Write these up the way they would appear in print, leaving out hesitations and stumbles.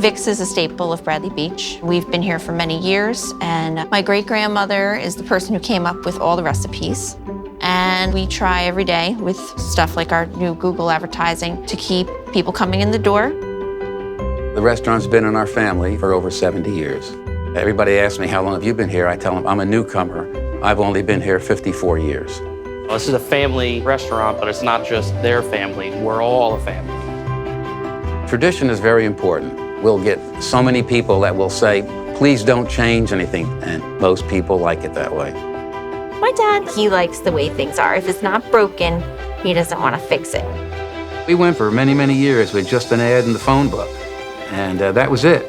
Vic's is a staple of Bradley Beach. We've been here for many years, and my great-grandmother is the person who came up with all the recipes. And we try every day with stuff like our new Google advertising to keep people coming in the door. The restaurant's been in our family for over 70 years. Everybody asks me, how long have you been here? I tell them I'm a newcomer. I've only been here 54 years. Well, this is a family restaurant, but it's not just their family. We're all a family. Tradition is very important. We'll get so many people that will say, please don't change anything, and most people like it that way. My dad, he likes the way things are. If it's not broken, he doesn't want to fix it. We went for many, many years with just an ad in the phone book, and that was it.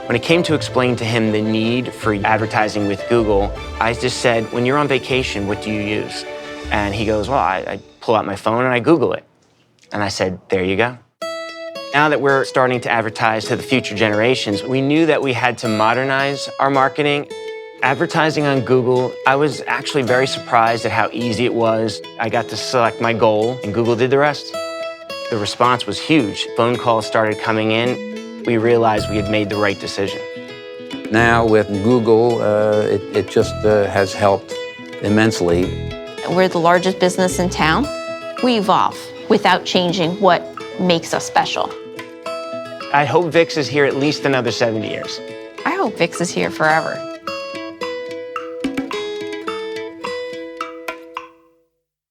When it came to explain to him the need for advertising with Google, I just said, when you're on vacation, what do you use? And he goes, well, I pull out my phone and I Google it. And I said, there you go. Now that we're starting to advertise to the future generations, we knew that we had to modernize our marketing. Advertising on Google, I was actually very surprised at how easy it was. I got to select my goal, and Google did the rest. The response was huge. Phone calls started coming in. We realized we had made the right decision. Now with Google, it just has helped immensely. We're the largest business in town. We evolve without changing what makes us special. I hope Vic's is here at least another 70 years. I hope Vic's is here forever.